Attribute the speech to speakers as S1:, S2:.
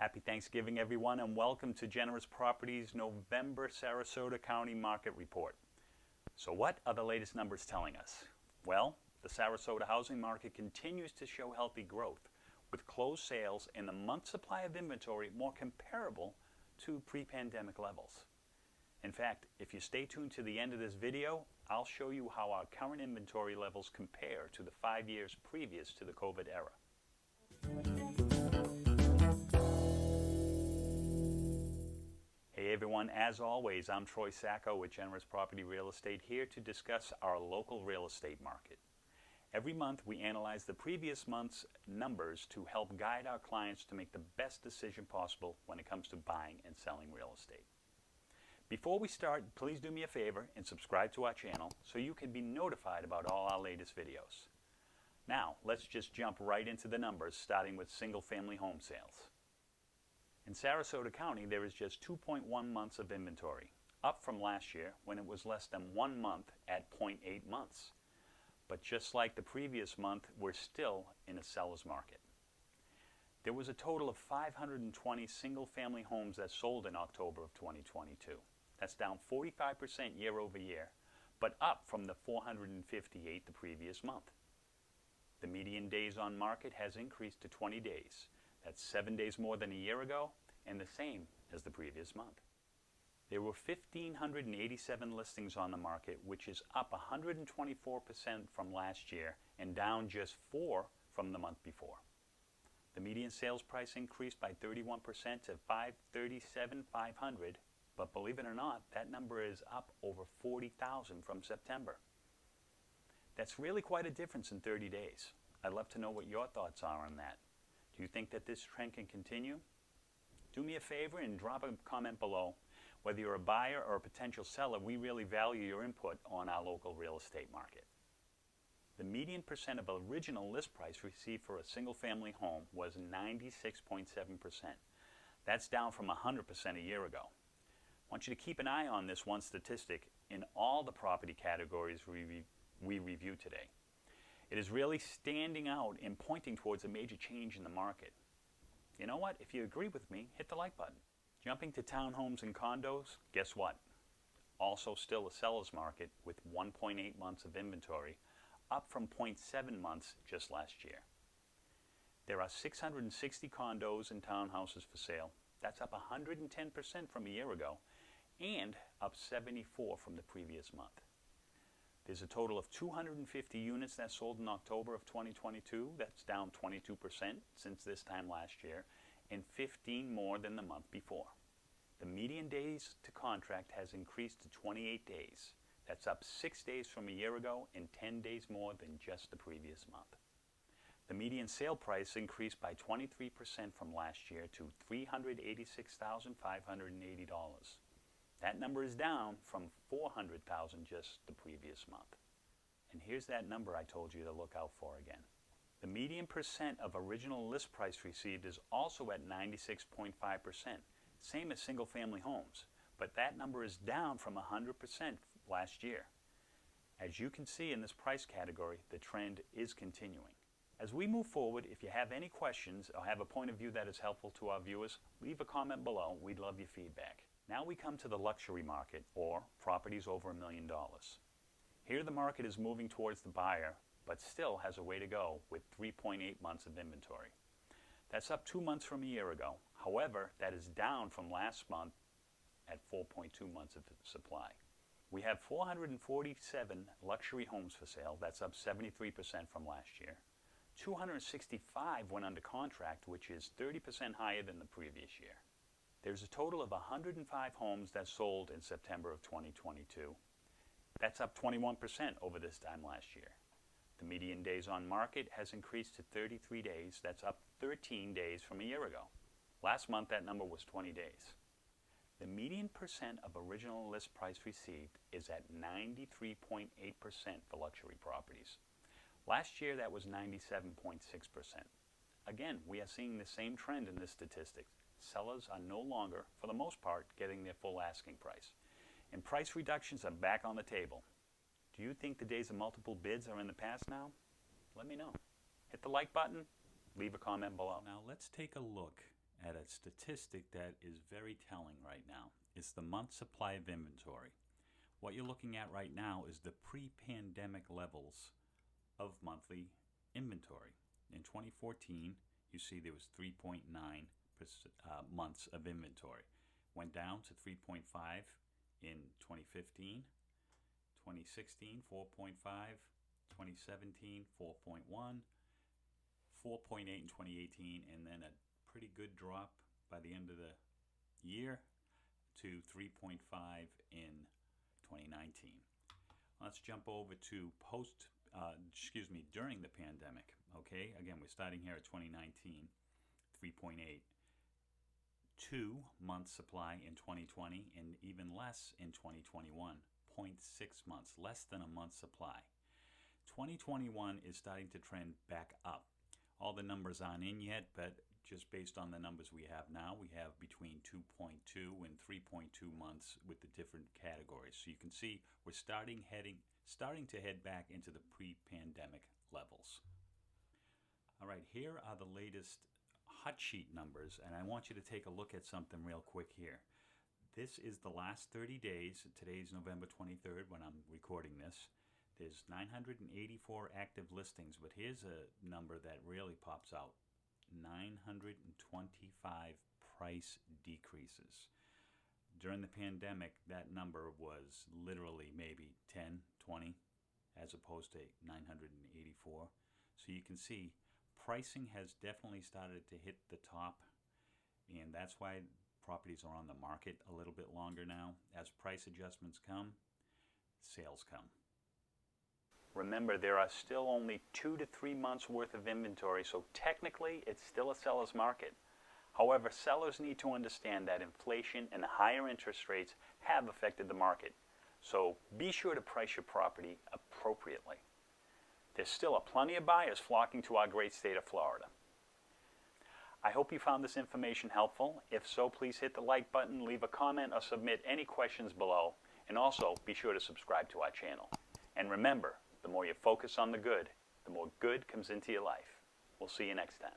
S1: Happy Thanksgiving, everyone, and welcome to Generous Properties' November Sarasota County Market Report. So what are the latest numbers telling us? Well, the Sarasota housing market continues to show healthy growth, with closed sales and the month supply of inventory more comparable to pre-pandemic levels. In fact, if you stay tuned to the end of this video, I'll show you how our current inventory levels compare to the 5 years previous to the COVID era. Hey everyone, as always, I'm Troy Sacco with Generous Property Real Estate, here to discuss our local real estate market. Every month we analyze the previous month's numbers to help guide our clients to make the best decision possible when it comes to buying and selling real estate. Before we start, please do me a favor and subscribe to our channel so you can be notified about all our latest videos. Now, let's just jump right into the numbers, starting with single-family home sales. In Sarasota County, there is just 2.1 months of inventory, up from last year when it was less than 1 month at 0.8 months. But just like the previous month, we're still in a seller's market. There was a total of 520 single-family homes that sold in October of 2022. That's down 45% year over year, but up from the 458 the previous month. The median days on market has increased to 20 days. That's 7 days more than a year ago and the same as the previous month. There were 1,587 listings on the market, which is up 124% from last year and down just 4 from the month before. The median sales price increased by 31% to $537,500, but believe it or not, that number is up over $40,000 from September. That's really quite a difference in 30 days. I'd love to know what your thoughts are on that. Do you think that this trend can continue? Do me a favor and drop a comment below. Whether you're a buyer or a potential seller, we really value your input on our local real estate market. The median percent of original list price received for a single-family home was 96.7%. That's down from 100% a year ago. I want you to keep an eye on this one statistic in all the property categories we review today. It is really standing out and pointing towards a major change in the market. You know what? If you agree with me, hit the like button. Jumping to townhomes and condos, guess what? Also still a seller's market with 1.8 months of inventory, up from 0.7 months just last year. There are 660 condos and townhouses for sale. That's up 110% from a year ago and up 74 from the previous month. There's a total of 250 units that sold in October of 2022. That's down 22% since this time last year and 15 more than the month before. The median days to contract has increased to 28 days. That's up 6 days from a year ago and 10 days more than just the previous month. The median sale price increased by 23% from last year to $386,580. That number is down from $400,000 just the previous month. And here's that number I told you to look out for again. The median percent of original list price received is also at 96.5%, same as single-family homes, but that number is down from 100% last year. As you can see in this price category, the trend is continuing. As we move forward, if you have any questions or have a point of view that is helpful to our viewers, leave a comment below. We'd love your feedback. Now we come to the luxury market, or properties over $1 million. Here the market is moving towards the buyer, but still has a way to go with 3.8 months of inventory. That's up 2 months from a year ago. However, that is down from last month at 4.2 months of supply. We have 447 luxury homes for sale. That's up 73% from last year. 265 went under contract, which is 30% higher than the previous year. There's a total of 105 homes that sold in September of 2022. That's up 21% over this time last year. The median days on market has increased to 33 days. That's up 13 days from a year ago. Last month that number was 20 days. The median percent of original list price received is at 93.8% for luxury properties. Last year that was 97.6%. Again, we are seeing the same trend in this statistic. Sellers are no longer, for the most part, getting their full asking price. And price reductions are back on the table. Do you think the days of multiple bids are in the past now? Let me know. Hit the like button, leave a comment below. Now let's take a look at a statistic that is very telling right now. It's the month supply of inventory. What you're looking at right now is the pre-pandemic levels of monthly inventory. In 2014, you see there was 3.9 months of inventory. Went down to 3.5 in 2015, 2016, 4.5, 2017, 4.1, 4.8 in 2018, and then a pretty good drop by the end of the year to 3.5 in 2019. Let's jump over to during the pandemic. Okay, again, we're starting here at 2019, 3.8. 2 month supply in 2020, and even less in 2021, 0.6 months, less than a month supply. 2021 is starting to trend back up. All the numbers aren't in yet, but just based on the numbers we have now, we have between 2.2 and 3.2 months with the different categories. So you can see we're starting to head back into the pre-pandemic levels. All right, here are the latest hot sheet numbers, and I want you to take a look at something real quick here. This is the last 30 days. Today's November 23rd when I'm recording this. There's 984 active listings, but here's a number that really pops out. 925 price decreases. During the pandemic, that number was literally maybe 10, 20, as opposed to 984. So you can see pricing has definitely started to hit the top, and that's why properties are on the market a little bit longer now. As price adjustments come, sales come. Remember, there are still only 2 to 3 months worth of inventory, so technically it's still a seller's market. However, sellers need to understand that inflation and higher interest rates have affected the market, so be sure to price your property appropriately. There's still plenty of buyers flocking to our great state of Florida. I hope you found this information helpful. If so, please hit the like button, leave a comment, or submit any questions below. And also, be sure to subscribe to our channel. And remember, the more you focus on the good, the more good comes into your life. We'll see you next time.